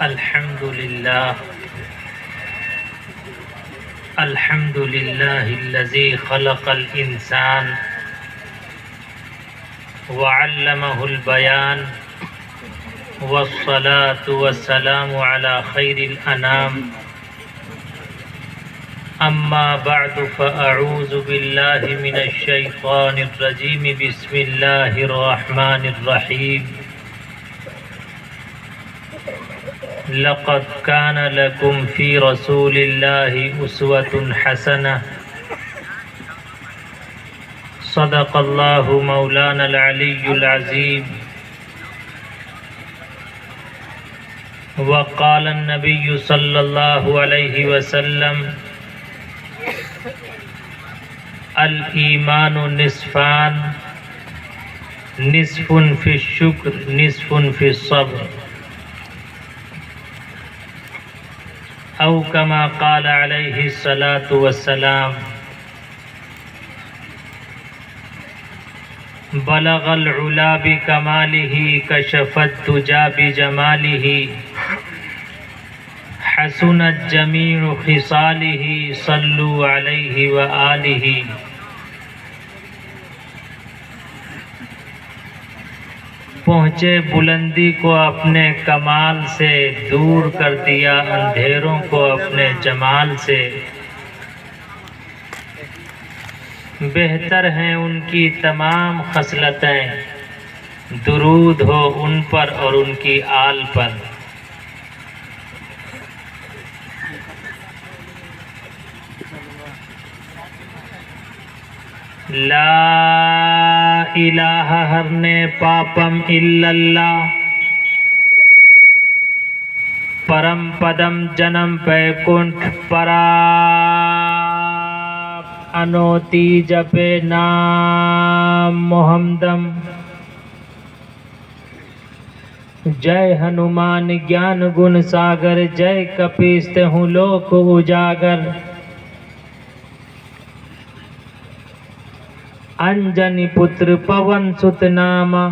अल्हम्दुलिल्लाहिल्लज़ी खलक़ल इंसान वअल्लमहुल बयान वस्सलातु वस्सलामु अला खैरिल अनाम अम्मा बअदु फ़अऊज़ु बिल्लाहि मिनश शैतानिर रजीम बिस्मिल्लाहिर रहमानिर रहीम लक़द कान लकुम फ़ी रसूलिल्लाहि उस्वतुन हसनह सदक़ल्लाहु मौलानल अलियुल अज़ीम वक़ालन नबिय्यु सल्लल्लाहु अलैहि वसल्लम अल ईमानु निस्फ़ान निस्फ़ुन फ़िश शुक्र निस्फ़ुन फ़िश सब्र औ कमा क़ाल अलैहि सलातु वस्सलाम बलगल उला बिकमालिही कशफत दुजा बिजमालिही हसुनत जमीउ खिसालिही सल्लु अलैहि व आलिही। पहुँचे बुलंदी को अपने कमाल से, दूर कर दिया अंधेरों को अपने जमाल से। बेहतर हैं उनकी तमाम खसलतें, दुरूद हो उन पर और उनकी आल पर। ला इलाहा हरने पापम इल्लल्लाह परम पदम जन्म बैकुंठ परा अनोती जपे नाम मोहम्मदम। जय हनुमान ज्ञान गुण सागर, जय कपीस तेहु लोक उजागर। अंजनी पुत्र पवन सुत नामा,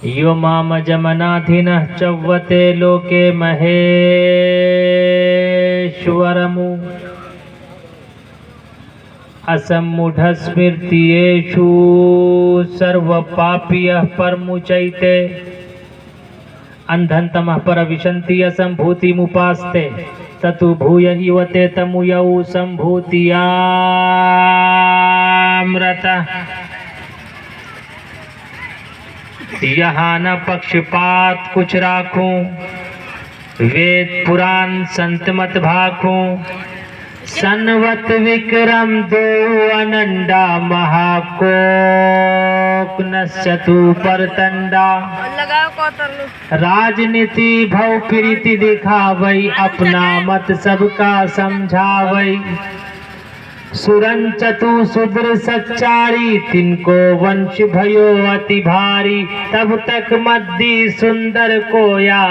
यो माम जमनाधिनः चव्वते लोके महेश्वरमु। असम्मूढ़स्मृतियेषु सर्वपापियः परमुचैते। अंधन्तमः परविशन्ति असम्भूतिमुपास्ते, ततु भूय इव ते तमुयौ सम्भूतियामृतः। यहाँ न पक्षपात कुछ राखूं, वेद पुराण संत मत भाखूं। सनवत विक्रम दो अनंडा, महाकोक नश्यतु परतंडा। राजनीति भव प्रीति दिखावई, अपना मत सबका समझावई। सुरन चतु सुद्र सच्चारी, तिनको वंश भयो अति भारी। तब तक मद्दी सुंदर कोया,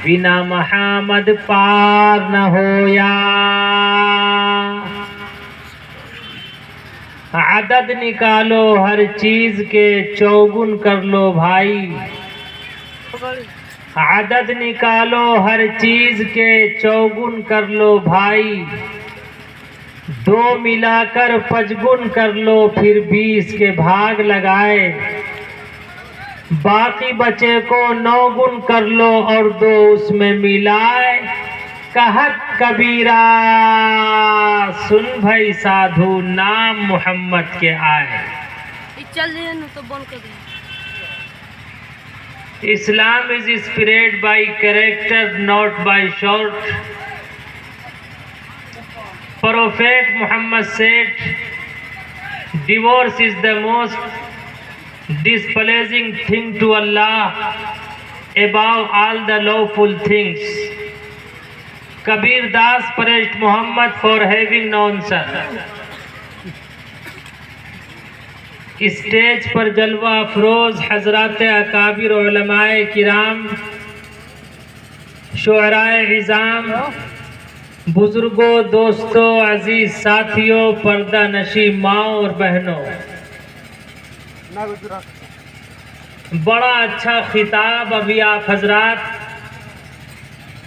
बिना महामद पार न होया। आदद निकालो हर चीज के, चौगुन कर लो भाई। आदद निकालो हर चीज के, चौगुन कर लो भाई। दो मिलाकर पचगुन कर लो, फिर 20 के भाग लगाए। बाकी बचे को 9 गुण कर लो, और 2 उसमें मिलाए। कहत कबीरा सुन भाई साधु, नाम मोहम्मद के आए। Islam is spread by character, not by short. Prophet Muhammad said, divorce is the most displeasing thing to Allah above all the lawful things. Kabir Das praised Muhammad for having no answer. Stage पर जलवा अफरोज हजरात अकाबिर उलमाए किराम, शुअराए इज़ाम, बुजुर्गों, दोस्तों, अजीज साथियों, पर्दा नशी माँ और बहनों, बड़ा अच्छा खिताब अभी आप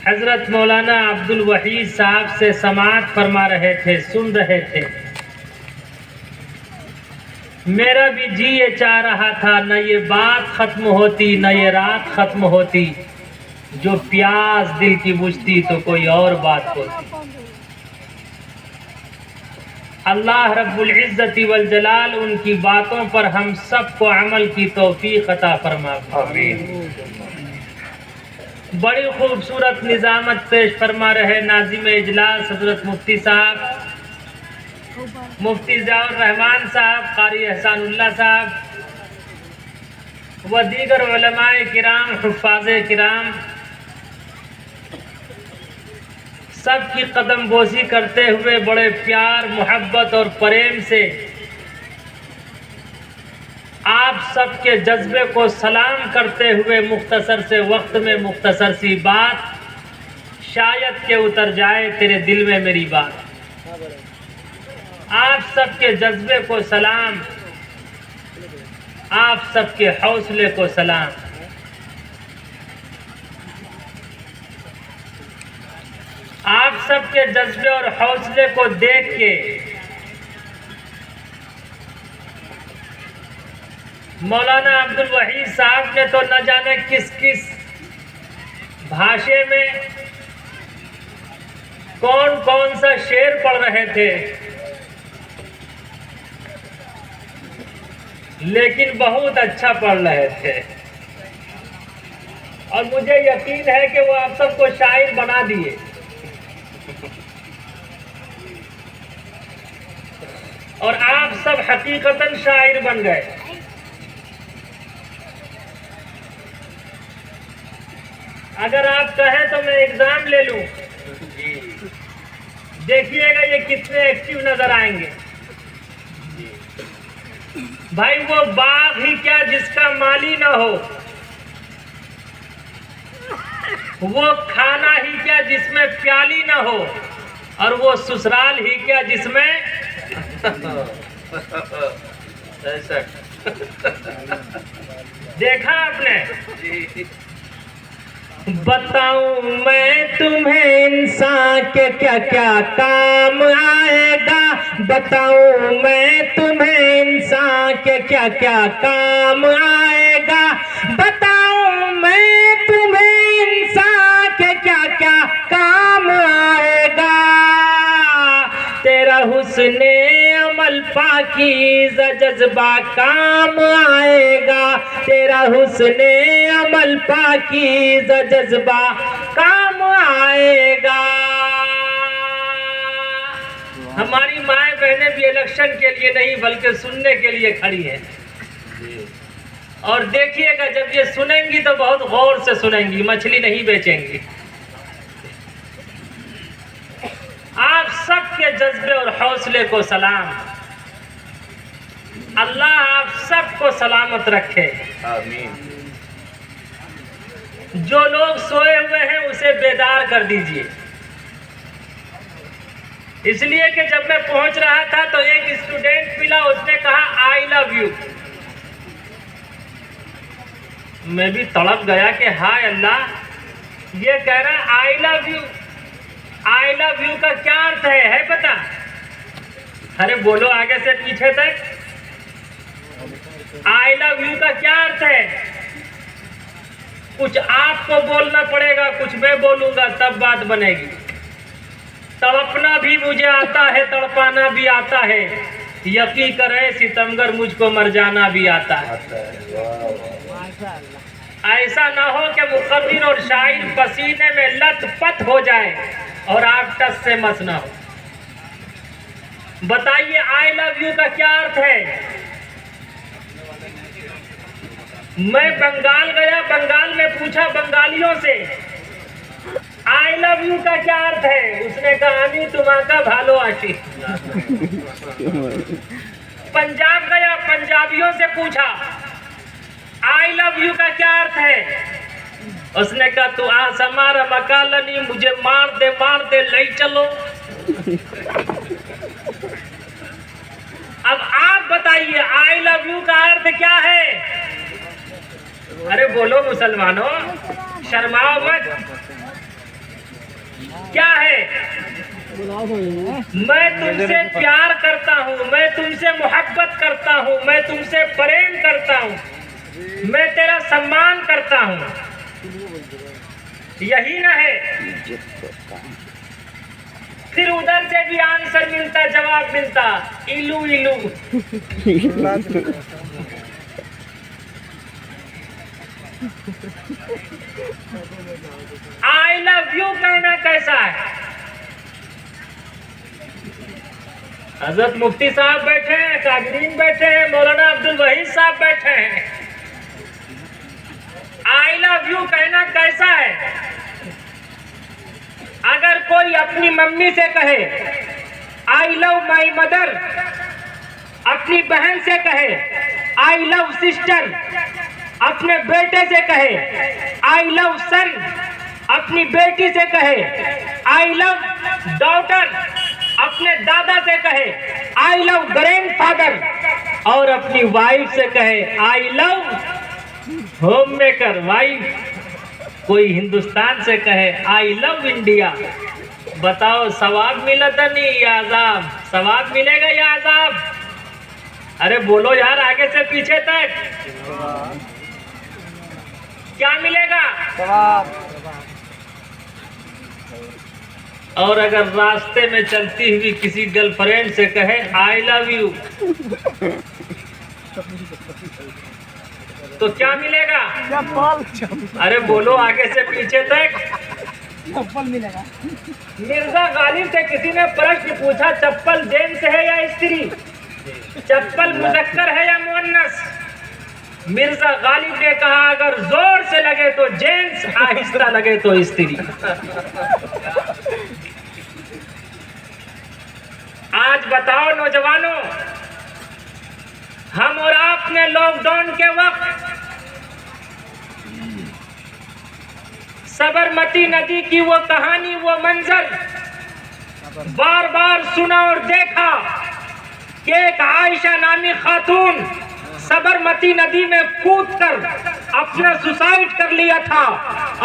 हजरत मौलाना अब्दुल वहीद साहब से समाअत फरमा रहे थे, सुन रहे थे। मेरा भी जी ये चाह रहा था, न ये बात खत्म होती न ये रात खत्म होती, जो प्यास दिल की बुझती तो कोई और बात होती। अल्लाह रब्बुल इज़्ज़ति वल जलाल उनकी बातों पर हम सबको अमल की तौफीक अता फरमा। आमीन। बड़ी खूबसूरत निज़ामत पेश फरमा रहे नाज़िम इजलास हज़रत मुफ्ती साहब, मुफ्ती ज़ियाउर रहमान साहब, कारी एहसानुल्लाह साहब व दीगर उलमाए किराम, हुफ़्फ़ाज़े किराम, सब की कदम बोसी करते हुए बड़े प्यार, मोहब्बत और प्रेम से आप सबके जज्बे को सलाम करते हुए मुख्तसर से वक्त में मुख्तसर सी बात, शायद के उतर जाए तेरे दिल में मेरी बात। आप सबके जज्बे को सलाम, आप सबके हौसले को सलाम। आप सबके जज्बे और हौसले को देख के मौलाना अब्दुल वहीद साहब ने तो न जाने किस किस भाषा में कौन कौन सा शेर पढ़ रहे थे, लेकिन बहुत अच्छा पढ़ रहे थे और मुझे यकीन है कि वो आप सबको शायर बना दिए। और आप सब हकीकतन शायर बन गए। अगर आप कहें तो मैं एग्जाम ले लूं, देखिएगा ये कितने एक्टिव नजर आएंगे। भाई वो बाग ही क्या जिसका माली ना हो, वो खाना ही क्या जिसमें प्याली ना हो, और वो ससुराल ही क्या जिसमें देखा आपने। बताऊं मैं तुम्हें इंसान के क्या क्या काम आएगा, बताऊं मैं तुम्हें इंसान के क्या क्या काम आएगा, बताऊं मैं तुम्हें इंसान के क्या क्या काम आएगा। तेरा हुस्ने अमल पाकीज़ा जज्बा काम आएगा, तेरा हुस्ने अमल पाकीज़ा जज्बा काम आएगा। हमारी माए बहनें भी इलेक्शन के लिए नहीं बल्कि सुनने के लिए खड़ी हैं। और देखिएगा जब ये सुनेंगी तो बहुत गौर से सुनेंगी, मछली नहीं बेचेंगी। आप सबके जज्बे और हौसले को सलाम। अल्लाह आप सबको सलामत रखे। आमीन। जो लोग सोए हुए हैं उसे बेदार कर दीजिए। इसलिए कि जब मैं पहुंच रहा था तो एक स्टूडेंट मिला, उसने कहा आई लव यू। मैं भी तड़प गया कि हाय अल्लाह, ये कह रहा I love you. I love you का क्या अर्थ है पता? अरे बोलो आगे से पीछे तक। आई लव यू का क्या अर्थ है? कुछ आपको बोलना पड़ेगा, कुछ मैं बोलूंगा तब बात बनेगी। तड़पना भी मुझे आता है, तड़पाना भी आता है, यकीन करे सितमगर मुझको मर जाना भी आता है। ऐसा ना हो कि मुक़र्रिर और शायर पसीने में लथपथ हो जाए और आप टस से मस ना हो। बताइए आई लव यू का क्या अर्थ है? मैं बंगाल गया, बंगाल में पूछा बंगालियों से आई लव यू का क्या अर्थ है? उसने कहा अमी तुम्हारा भालो आशी। पंजाब गया, पंजाबियों से पूछा आई लव यू का क्या अर्थ है? उसने कहा तू आज हमारा मकालनी, मुझे मार दे ले चलो। अब आप बताइए आई लव यू का अर्थ क्या है? अरे बोलो मुसलमानों, शर्माओ मत। क्या है? मैं तुमसे प्यार करता हूँ, मैं तुमसे मोहब्बत करता हूँ, मैं तुमसे प्रेम करता हूँ, मैं तेरा सम्मान करता हूँ, यही ना है? फिर उधर से भी आंसर मिलता, जवाब मिलता, इलू इलू। आई लव यू कहना कैसा है? हजरत मुफ्ती साहब बैठे हैं, कादरीन बैठे हैं, मौलाना अब्दुल वहीद साहब बैठे हैं। आई लव यू कहना कैसा है? अगर कोई अपनी मम्मी से कहे आई लव माई मदर, अपनी बहन से कहे आई लव सिस्टर, अपने बेटे से कहे आई लव सन, अपनी बेटी से कहे आई लव डॉटर, अपने दादा से कहे आई लव ग्रैंडफादर, और अपनी वाइफ से कहे I love home maker wife, कोई हिंदुस्तान से कहे आई लव इंडिया, बताओ सवाब मिला था नहीं या आजाब? सवाब मिलेगा या आजाब? अरे बोलो यार, आगे से पीछे तक क्या मिलेगा? सवाब। और अगर रास्ते में चलती हुई किसी गर्लफ्रेंड से कहे आई लव यू, तो क्या मिलेगा? चप्पल। अरे बोलो आगे से पीछे तक। चप्पल मिलेगा। मिर्जा गालिब से किसी ने प्रश्न पूछा, चप्पल जेंट्स है या स्त्री? चप्पल मुज़क्कर है या मुअन्नस? मिर्जा गालिब ने कहा अगर जोर से लगे तो जेंट्स, आहिस्ता लगे तो स्त्री। आज बताओ नौजवानों, हम और आपने लॉकडाउन के वक्त साबरमती नदी की वो कहानी, वो मंजर बार बार सुना और देखा कि एक आयशा नामी खातून साबरमती नदी में कूदकर अपना सुसाइड कर लिया था,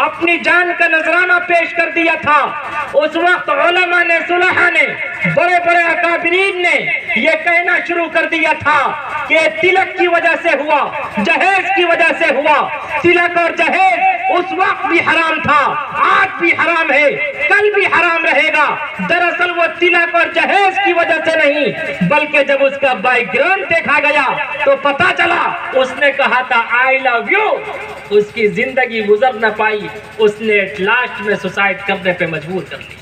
अपनी जान का नजराना पेश कर दिया था। उस वक्त उलमा ने, सुलहा ने, बड़े बड़े अकाबरीन ने ये कहना शुरू कर दिया था कि तिलक की वजह से हुआ, जहेज की वजह से हुआ। तिलक और जहेज उस वक्त भी हराम था, आज भी हराम है, कल भी हराम रहेगा। दरअसल वो तिलक और जहेज की वजह से नहीं, बल्कि जब उसका बैकग्राउंड देखा गया तो पता चला उसने कहा था आई लव यू, उसकी जिंदगी गुजर न पाई, उसने लास्ट में सुसाइड करने पे मजबूर कर ली।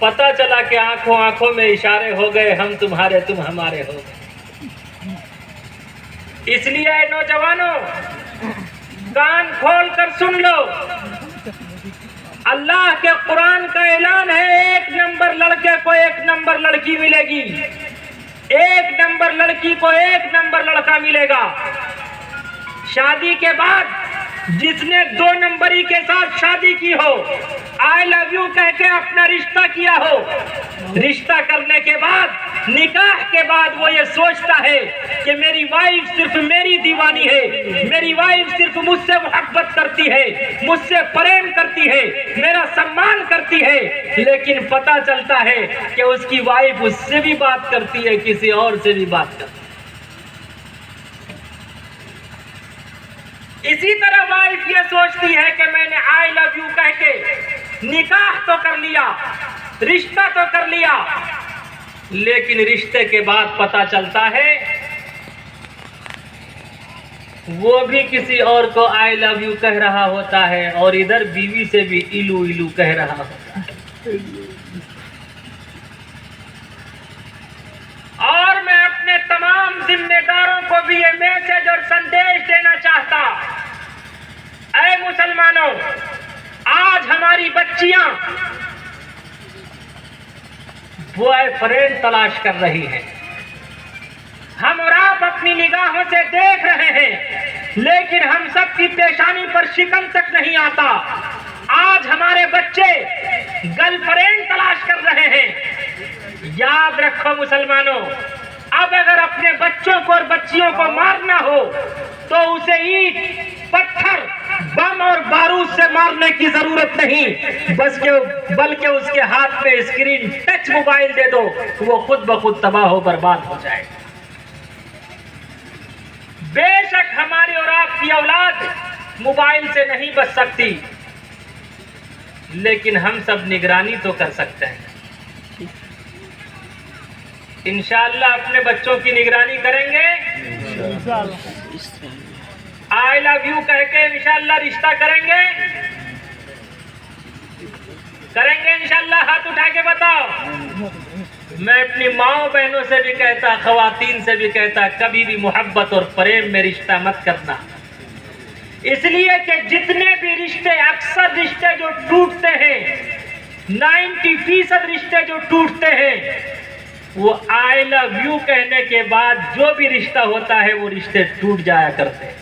पता चला कि आंखों आंखों में इशारे हो गए, हम तुम्हारे तुम हमारे हो गए। इसलिए नौजवानों, कान खोल कर सुन लो, अल्लाह के कुरान का ऐलान है, एक नंबर लड़के को एक नंबर लड़की मिलेगी, एक नंबर लड़की को एक नंबर लड़का मिलेगा। शादी के बाद जिसने 2 नंबरी के साथ शादी की हो, आई लव यू कह के अपना रिश्ता किया हो, रिश्ता करने के बाद, निकाह के बाद वो ये सोचता है कि मेरी वाइफ सिर्फ मेरी दीवानी है, मेरी वाइफ सिर्फ मुझसे मोहब्बत करती है, मुझसे प्रेम करती है, मेरा सम्मान करती है। लेकिन पता चलता है कि उसकी वाइफ उससे भी बात करती है, किसी और से भी बात करती है। इसी तरह वाइफ ये सोचती है कि मैंने आई लव यू कह के निकाह तो कर लिया, रिश्ता तो कर लिया, लेकिन रिश्ते के बाद पता चलता है वो भी किसी और को आई लव यू कह रहा होता है, और इधर बीवी से भी इलू इलू कह रहा होता है। और मैं अपने तमाम जिम्मेदारों को भी ये मैसेज और संदेश देना चाहता, ऐ मुसलमानों, आज हमारी बच्चियां बॉयफ्रेंड तलाश कर रही हैं। हम और आप अपनी निगाहों से देख रहे हैं, लेकिन हम सब की पेशानी पर शिकन तक नहीं आता। आज हमारे बच्चे गर्लफ्रेंड तलाश कर रहे हैं। याद रखो मुसलमानों, अब अगर अपने बच्चों को और बच्चियों को मारना हो तो उसे ईंट, पत्थर, बम और बारूद से मारने की जरूरत नहीं, बल्कि उसके हाथ में स्क्रीन टच मोबाइल दे दो, वो खुद ब खुद तबाह हो बर्बाद हो जाए। बेशक हमारी और आपकी औलाद मोबाइल से नहीं बच सकती, लेकिन हम सब निगरानी तो कर सकते हैं। इंशाअल्लाह अपने बच्चों की निगरानी करेंगे। आई लव यू कह के इंशाअल्लाह रिश्ता करेंगे इंशाअल्लाह। हाथ उठा के बताओ। मैं अपनी माओ बहनों से भी कहता, खवातीन से भी कहता, कभी भी मोहब्बत और प्रेम में रिश्ता मत करना, इसलिए कि जितने भी रिश्ते, अक्सर रिश्ते जो टूटते हैं, 90% रिश्ते जो टूटते हैं, वो आई लव यू कहने के बाद जो भी रिश्ता होता है वो रिश्ते टूट जाया करते हैं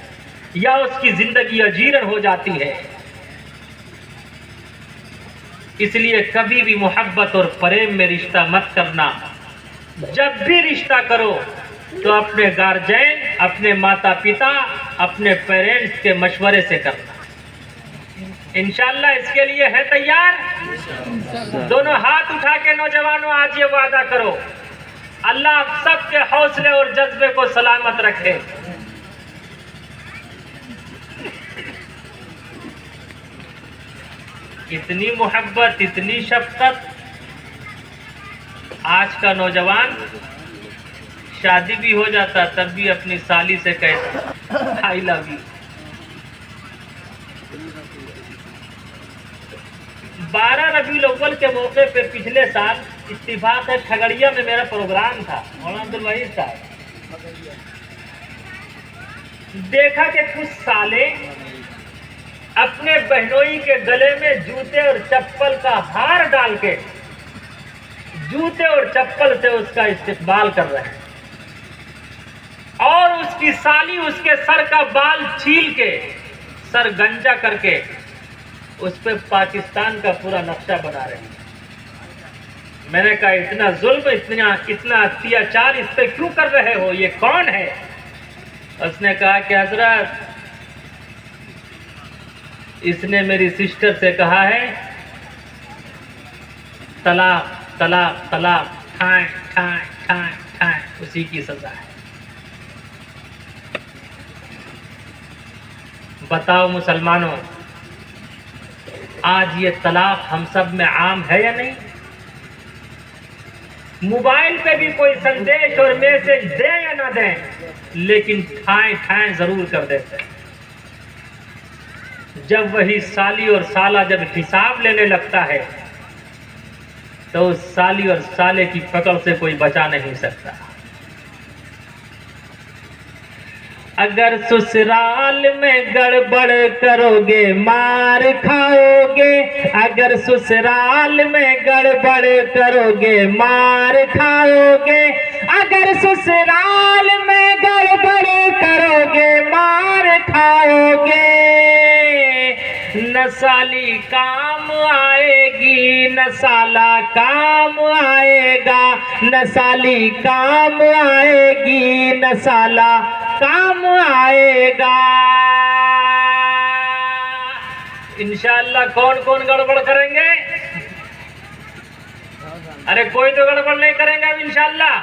या उसकी जिंदगी अजीरन हो जाती है। इसलिए कभी भी मोहब्बत और प्रेम में रिश्ता मत करना। जब भी रिश्ता करो तो अपने गार्जियन, अपने माता पिता, अपने पेरेंट्स के मशवरे से करना। इंशाअल्लाह इसके लिए है तैयार? दोनों हाथ उठा के नौजवानों आज ये वादा करो। अल्लाह आप सबके हौसले और जज्बे को सलामत रखे। इतनी मोहब्बत, इतनी शफकत। आज का नौजवान शादी भी हो जाता तब भी अपनी साली से कहता आई लव यू। 12 रबीउल अव्वल के मौके पे पिछले साल इत्तिफाक है खगड़िया में मेरा प्रोग्राम था, मौलाना अब्दुल वहीद साहब। देखा कि कुछ साले अपने बहनोई के गले में जूते और चप्पल का हार डाल के जूते और चप्पल से उसका इस्तेमाल कर रहे हैं, और उसकी साली उसके सर का बाल छील के, सर गंजा करके उस पे पाकिस्तान का पूरा नक्शा बना रहे हैं। मैंने कहा इतना जुल्म, इतना अत्याचार इस पे क्यों कर रहे हो, ये कौन है? उसने कहा कि हजरत, इसने मेरी सिस्टर से कहा है तलाक तलाक तलाक, ठाए ठाए ठाए ठाए, उसी की सजा है। बताओ मुसलमानों, आज ये तलाक हम सब में आम है या नहीं? मोबाइल पे भी कोई संदेश और मैसेज दे या ना दे, लेकिन ठाए ठाए जरूर कर देते हैं। जब वही साली और साला जब हिसाब लेने लगता है तो उस साली और साले की पकड़ से कोई बचा नहीं सकता। अगर ससुराल में गड़बड़ करोगे मार खाओगे, अगर ससुराल में गड़बड़ करोगे मार खाओगे, अगर ससुराल में गड़बड़ करोगे मार खाओगे। न साली काम आएगी न साला काम आएगा, न साली काम आएगी न साला काम आएगा। इंशाअल्लाह कौन कौन गड़बड़ करेंगे? अरे कोई तो गड़बड़ नहीं करेंगे अब इंशाअल्लाह।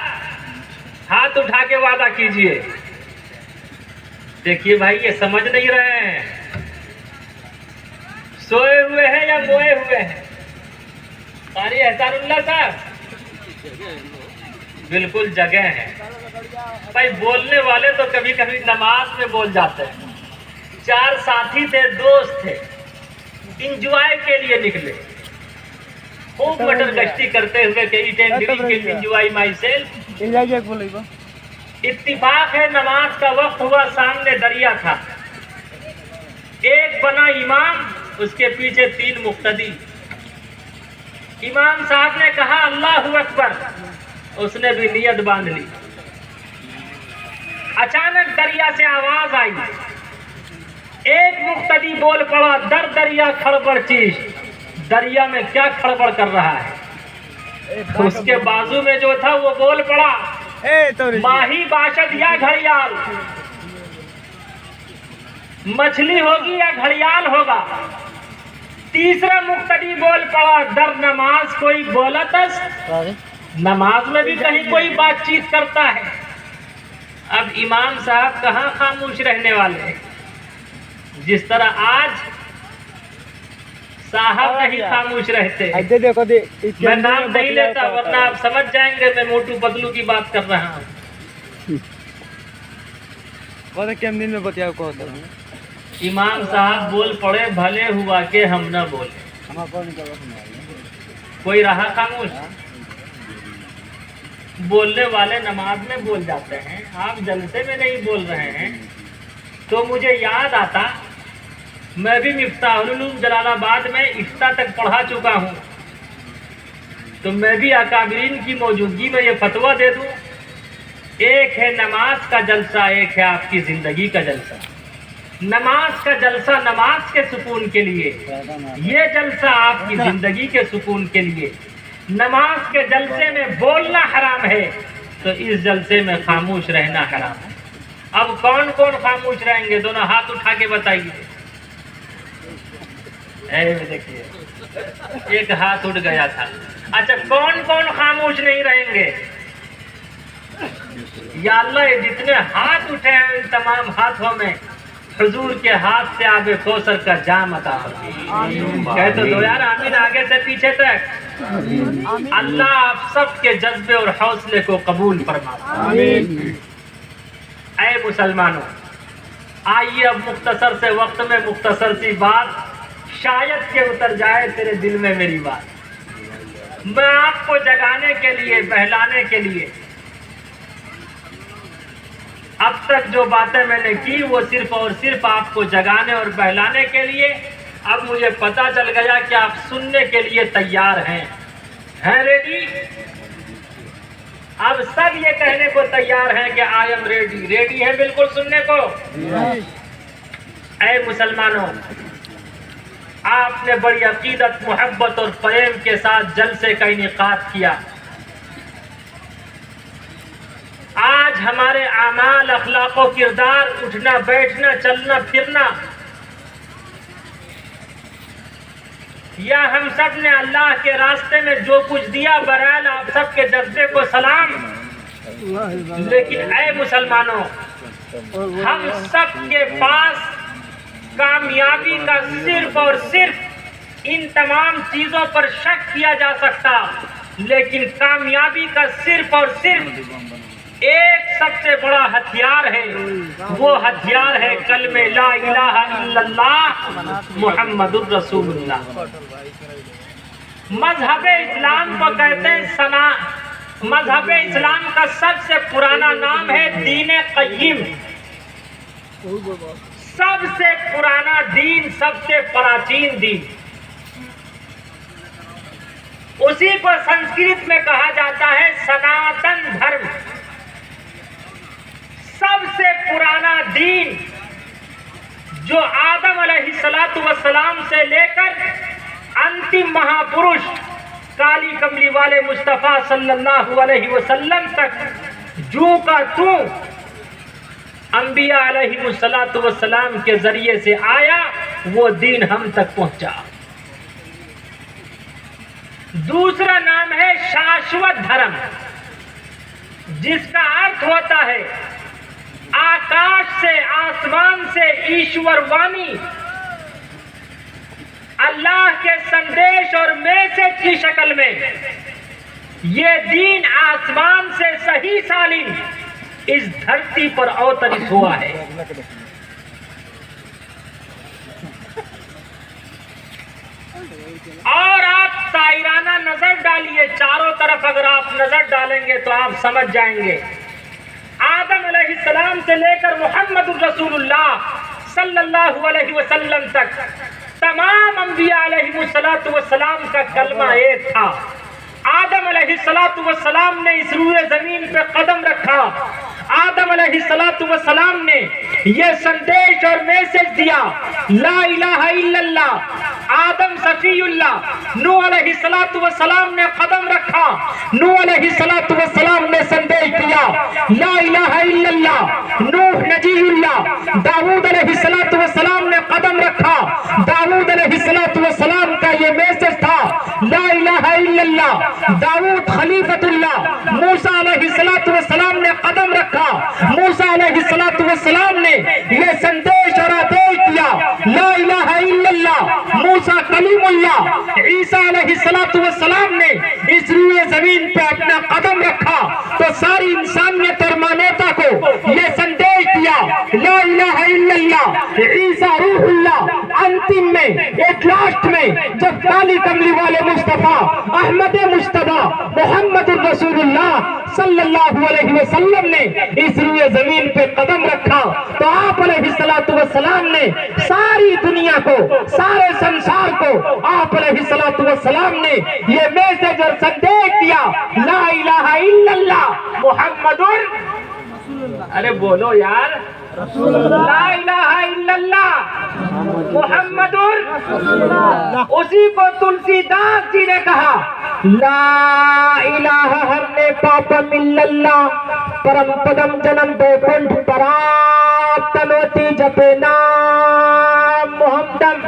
हाथ उठा के वादा कीजिए। देखिए भाई, ये समझ नहीं रहे हैं, सोए हुए हैं या मोए हुए हैं? कारी एहसानुल्लाह साहब बिल्कुल जगह है भाई। बोलने वाले तो कभी कभी नमाज में बोल जाते हैं। 4 साथी थे, दोस्त थे, इंजॉय के लिए निकले, खूब मटर गश्ती करते हुए एंजॉय माई सेल्फ। इत्तिफाक है नमाज का वक्त हुआ, सामने दरिया था, एक बना इमाम, उसके पीछे 3 मुक्तदी। इमाम साहब ने कहा अल्लाहु अकबर, उसने भी नियत बांध ली। अचानक दरिया से आवाज आई, एक मुक्तदी बोल पड़ा, दर दरिया खड़बड़ चीज। दरिया में क्या खड़बड़ कर रहा है? तो उसके बाजू में जो था वो बोल पड़ा, माही बाशद या घड़ियाल, मछली होगी या घड़ियाल होगा। तीसरा मुक्तदी बोल पड़ा दर नमाज कोई बोला तस, नमाज में भी कहीं कोई बातचीत करता है। अब इमाम साहब कहाँ खामोश रहने वाले हैं। जिस तरह आज साहब नहीं खामोश रहते, मैं नाम नहीं लेता वरना आप समझ जाएंगे मैं मोटू पतलू की बात कर रहा हूँ। दिन में बतिया को इमाम साहब बोल पड़े, भले हुआ के हम न बोले। कोई रहा खामोश? बोलने वाले नमाज में बोल जाते हैं, आप जलसे में नहीं बोल रहे हैं। तो मुझे याद आता, मैं भी मिफ्ताहुल उलूम जलालाबाद में इफ्ता तक पढ़ा चुका हूँ, तो मैं भी अकाबिरीन की मौजूदगी में ये फतवा दे दूँ, एक है नमाज का जलसा, एक है आपकी ज़िंदगी का जलसा। नमाज का जलसा नमाज के सुकून के लिए, ये जलसा आपकी ज़िंदगी के सुकून के लिए। नमाज के जलसे में बोलना हराम है, तो इस जलसे में खामोश रहना हराम है। अब कौन कौन खामोश रहेंगे? दोनों हाथ उठा के बताइए। देखिए एक हाथ उठ गया था। अच्छा, कौन कौन खामोश नहीं रहेंगे? या अल्लाह, ये जितने हाथ उठे हैं इन तमाम हाथों में हुजूर के हाथ से आगे कौसर का जाम अता फरमा। कहे तो दो यार आमीन, आगे से पीछे तक। अल्लाह आप सबके जज्बे और हौसले को कबूल फरमा। ऐ मुसलमानों, आइए अब मुख्तसर से वक्त में मुख्तसर सी बात, शायद के उतर जाए तेरे दिल में मेरी बात। मैं आपको जगाने के लिए, बहलाने के लिए, अब तक जो बातें मैंने की वो सिर्फ और सिर्फ आपको जगाने और बहलाने के लिए। अब मुझे पता चल गया कि आप सुनने के लिए तैयार हैं रेडी? अब सब ये कहने को तैयार हैं कि आई एम रेडी। रेडी हैं बिल्कुल सुनने को? ऐ मुसलमानों, आपने बड़ी अकीदत, मोहब्बत और प्रेम के साथ जलसे का इनेकाद किया। आज हमारे आमाल, अखलाक और किरदार, उठना बैठना, चलना फिरना, या हम सब ने अल्लाह के रास्ते में जो कुछ दिया, बहरहाल आप सबके जज्बे को सलाम। लेकिन ऐ मुसलमानों, हम सब के पास कामयाबी का सिर्फ और सिर्फ इन तमाम चीजों पर शक किया जा सकता, लेकिन कामयाबी का सिर्फ और सिर्फ एक सबसे बड़ा हथियार है। वो हथियार है कलमे ला इलाहा इल्लल्लाह मुहम्मदुर रसूलुल्लाह। मजहब इस्लाम को कहते हैं सना। मजहब इस्लाम का सबसे पुराना नाम है दीन क़य्यिम। सबसे पुराना दीन, सबसे प्राचीन दीन। उसी को संस्कृत में कहा जाता है सनातन धर्म। सबसे पुराना दीन जो आदम अलैहिस्सलातु वस्सलाम से लेकर अंतिम महापुरुष काली कमली वाले मुस्तफ़ा सल्लल्लाहु अलैहि वसल्लम तक जू का तू अंबिया अलैहिमुस्सलातु वस्सलाम के जरिए से आया, वो दीन हम तक पहुंचा। दूसरा नाम है शाश्वत धर्म, जिसका अर्थ होता है आकाश से, आसमान से ईश्वर वाणी, अल्लाह के संदेश और मैसेज की शक्ल में ये दीन आसमान से सही सालिम इस धरती पर अवतरित हुआ है। और आप साइराना नजर डालिए चारों तरफ, अगर आप नजर डालेंगे तो आप समझ जाएंगे। आदम अलैहिस्सलाम से लेकर मुहम्मदुर रसूलुल्लाह सल्लल्लाहु अलैहि वसल्लम तक तमाम अंबिया अलैहिमुस्सलातु वस्सलाम का कलमा एक था। आदम अलैहिस्सलातु वस्सलाम ने इस रूए जमीन पे कदम रखा। आदम अलैहिस्सलातु वस्सलाम ने यह संदेश और मैसेज दिया, ला इलाहा इल्लल्लाह, आदम सफीउल्लाह, नूह अलैहिस्सलातु वस्सलाम ने कदम रखा, नूह अलैहिस्सलातु वस्सलाम ने संदेश दिया ला इलाहा इल्लल्लाह, नूह नजीउल्लाह, दाऊद अलैहिस्सलातु वस्सलाम ने कदम रखा, दाऊद अलैहिस्सलातु वस्सलाम का ये मैसेज था ला इलाहा इल्लल्लाह, दाऊद खलीफतुल्लाह, मूसा अलैहिस्सलातु वस्सलाम ने कदम रखा, मूसा अलैहिस्सलातु वस्सलाम ने ये संदेश और आदेश दिया ला इलाहा इल्लल्लाह, मूसा कलीमुल्लाह, ईसा अलैहिस्सलातु वस्सलाम ने इस रूए जमीन पे अपना कदम रखा तो सारी इंसानियत और मानवता को ये संदेश दिया ला इलाहा इल्लल्लाह, ईसा रूहुल्लाह। अंतिम में एक लास्ट में जब काली कमली वाले मुस्तफा अहमद मुस्तफा मोहम्मद रसूलुल्लाह सल्लल्लाहु अलैहि वसल्लम ने इस रूए जमीन पे कदम रखा तो आप अलैहिस्सलातु वस्सलाम ने सारी दुनिया को, सारे संसार को आप अलैहिस्सलातु वस्सलाम ने ये मैसेज और संदेश दिया ला इलाहा इल्लल्लाह मुहम्मदुर, अरे बोलो यार, ला इलाहा इल्लल्लाह मुहम्मदुर। उसी को तुलसीदास जी ने कहा ला इलाहा हमने पापम इल्लल्लाह परम पदम जन्म बैकुंठ परात्तनोति जपे नाम मुहम्मदम।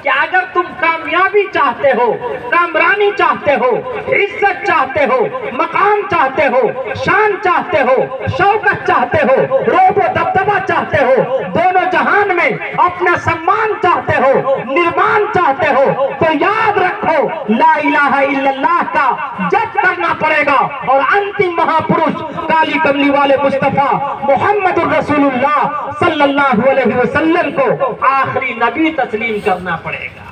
कि अगर तुम कामयाबी चाहते हो, कामरानी चाहते हो, इज्जत चाहते हो, मकाम चाहते हो, शान चाहते हो, शौकत चाहते हो, रोब दबदबा चाहते हो, दोनों जहान में अपना सम्मान चाहते हो, निर्माण चाहते हो तो याद रखो ला इलाहा इल्लल्लाह का जप करना पड़ेगा और अंतिम महापुरुष काली कमली वाले मुस्तफा मोहम्मदुर रसूलुल्लाह सल्लल्लाहु अलैहि वसल्लम को आखिरी नबी तस्लीम करना पड़ेगा।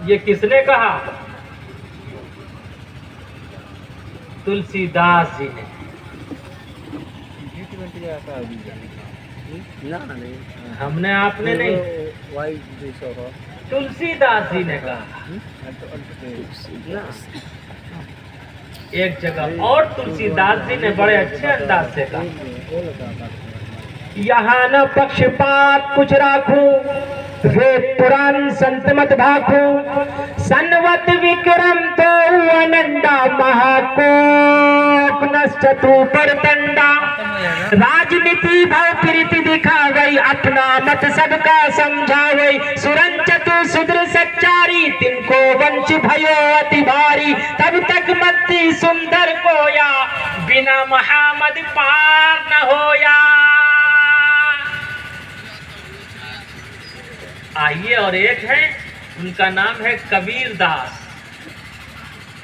ये किसने कहा? तुलसीदास जी ने। हमने आपने नहीं, तुलसीदास जी ने कहा। एक जगह और तुलसीदास जी ने बड़े अच्छे अंदाज से कहा यहाँ न पक्षपात कुछ राखूं, वेद पुराण संत मत भाखूं, सनवत विक्रम तो अनंदा महाकोप नश्चतु परतंडा। राजनीति भाव प्रीति दिखा गई, अपना मत सबका समझा गई, सुरंचतु सुद्र सच्चारी, तिनको वंश भयो अति भारी, तब तक मत्ती सुंदर कोया, बिना महामद पार न होया। आइए और एक है, उनका नाम है कबीर दास।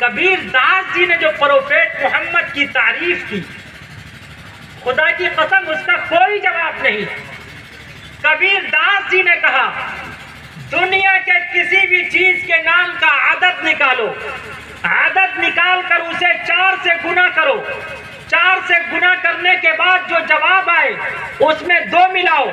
कबीर दास जी ने जो प्रोफेट मोहम्मद की तारीफ की, खुदा की कसम उसका कोई जवाब नहीं। कबीर दास जी ने कहा दुनिया के किसी भी चीज के नाम का आदत निकालो, आदत निकाल कर उसे 4 से गुना करो, 4 से गुना करने के बाद जो जवाब आए उसमें 2 मिलाओ,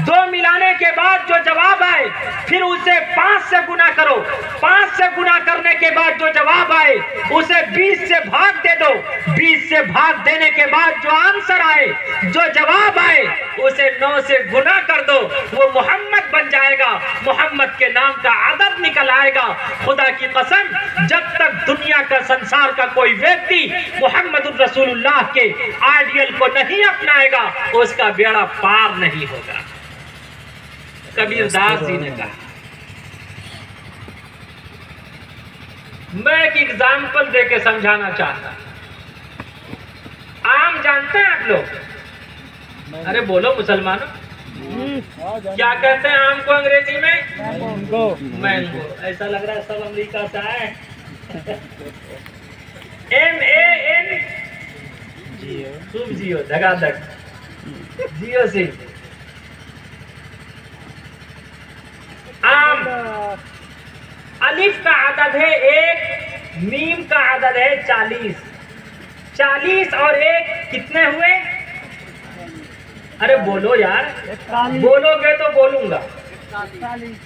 2 मिलाने के बाद जो जवाब आए फिर उसे 5 से गुना करो, 5 से गुना करने के बाद जो जवाब आए उसे 20 से भाग दे दो, 20 से भाग देने के बाद जो आंसर आए, जो जवाब आए उसे 9 से गुना कर दो, वो मोहम्मद बन जाएगा, मोहम्मद के नाम का आदत निकल आएगा। खुदा की कसम जब तक दुनिया का संसार का कोई व्यक्ति मोहम्मद रसूलुल्लाह के आइडियल को नहीं अपनाएगा उसका बेड़ा पार नहीं होगा। कबीर दास जी ने कहा। मैं एक एग्जाम्पल देके समझाना चाहता। आम जानते हैं आप लोग? अरे बोलो मुसलमानों, क्या कहते हैं आम को अंग्रेजी में? मैंगो। ऐसा लग रहा है सब अमेरिका से आए। MAN खूब जियो, धगाधक जियो सिंह। आम अलिफ का आदद है 1, मीम का आदद है 40। 40 और 1 कितने हुए? अरे बोलो यार, बोलोगे तो बोलूंगा।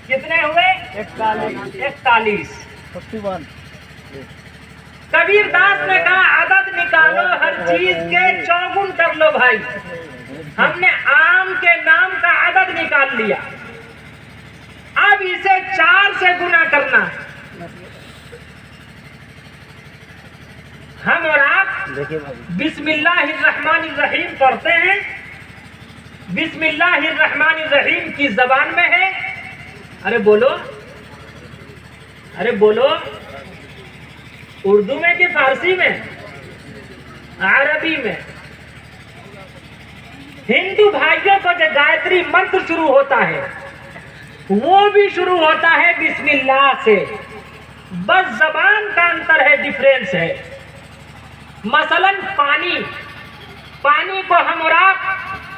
कितने हुए? 41। कबीर दास ने कहा आदत निकालो, हर चीज के 4 गुण कर लो भाई। हमने आम के नाम का आदद निकाल लिया, अब इसे 4 से गुना करना है। हम और आप बिस्मिल्लाहिर्रहमानिर्रहीम पढ़ते हैं। बिस्मिल्लाहिर्रहमानिर्रहीम की जबान में है। अरे बोलो, अरे बोलो, उर्दू में कि फारसी में, अरबी में? हिंदू भाइयों को जो गायत्री मंत्र शुरू होता है वो भी शुरू होता है बिस्मिल्लाह से। बस जबान का अंतर है, डिफरेंस है। मसलन पानी, पानी को हम और आप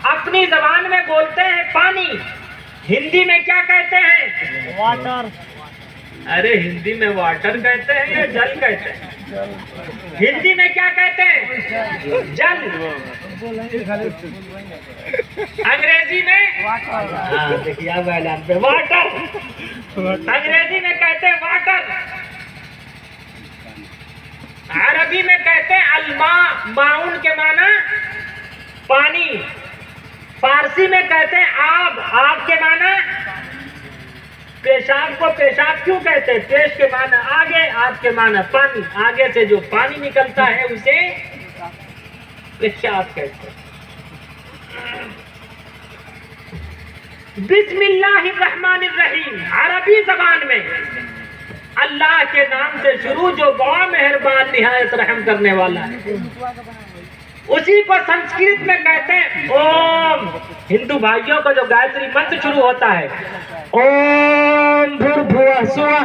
अपनी जबान में बोलते हैं पानी, हिंदी में क्या कहते हैं? वाटर। अरे हिंदी में वाटर कहते हैं या जल कहते हैं? हिंदी में क्या कहते हैं? जल। अंग्रेजी में? हाँ देखिए अब ऐलान पे वाटर। अंग्रेजी में कहते हैं वाटर, अरबी में कहते हैं अलमा, माउन के माना पानी। फारसी में कहते हैं आब, आब के माना पेशाब को पेशाब क्यों कहते हैं? पेश के माना आगे, आब के माना पानी। आगे से जो पानी निकलता है उसे पेशाब कहते हैं। बिस्मिल्लाहिर्रहमानिर्रहीम अरबी जबान में अल्लाह के नाम से शुरू, जो बड़ा मेहरबान निहायत रहम करने वाला है। उसी को संस्कृत में कहते हैं ओम। हिंदू भाइयों का जो गायत्री मंत्र शुरू होता है ओम भूर्भुवः स्वः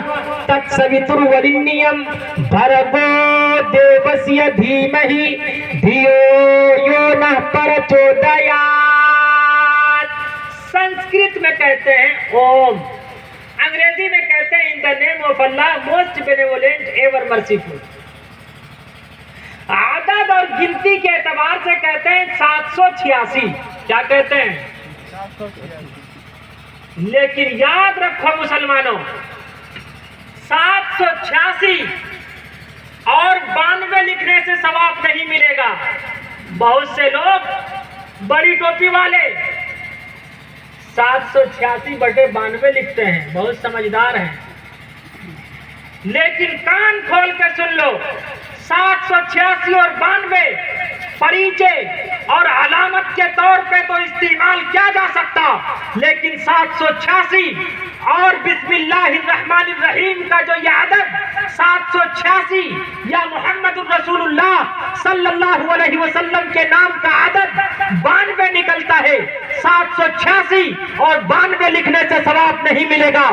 तत्सवितुर्वरेण्यं भर्गो देवस्य धीमहि धियो यो नः प्रचोदयात्। संस्कृत में कहते हैं ओम। अंग्रेजी में कहते हैं in the name of Allah most benevolent ever merciful. आदद और गिनती के एतबार से कहते हैं 786। क्या कहते हैं? लेकिन याद रखो मुसलमानों, 786 और 92 लिखने से सवाब नहीं मिलेगा। बहुत से लोग बड़ी टोपी वाले 786/92 लिखते हैं, बहुत समझदार हैं। लेकिन कान खोल के सुन लो, 786 और 92 परिचय और अलामत के तौर पे तो इस्तेमाल किया जा सकता, लेकिन 786 और बिस्मिल्लाहिर्रहमानिर्रहीम का जो ये अदद 786 या मोहम्मदुर रसूलुल्लाह सल्लल्लाहु अलैहि वसल्लम के नाम का अदद 92 निकलता है। 786 और 92 लिखने से सवाब नहीं मिलेगा।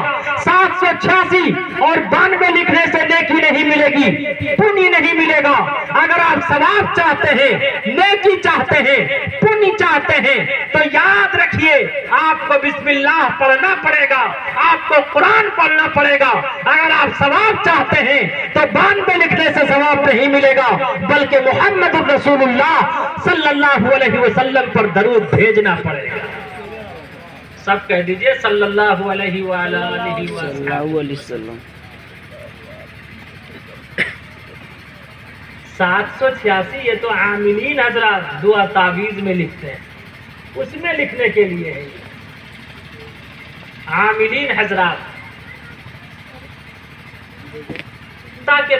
786 और 92 लिखने से नेकी नहीं मिलेगी, पुण्य नहीं मिलेगा। अगर आप सवाब चाहते हैं, नेकी चाहते हैं, पुण्य चाहते हैं, तो याद रखिए आपको बिस्मिल्लाह पढ़ना पड़ेगा, आपको कुरान पढ़ना पड़ेगा। अगर आप सवाब चाहते हैं तो 92 लिखने से सवाब नहीं मिलेगा, बल्कि मोहम्मद रसूलुल्लाह सल्लल्लाहु अलैहि वसल्लम पर दरूद भेजना पड़ेगा। सब कह दीजिए सल्लल्लाहु अलैहि वसल्लम। 786 ये तो आमिलीन हजरात दुआ तावीज में लिखते हैं, उसमें लिखने के लिए है। आमिलीन हजरात ताकि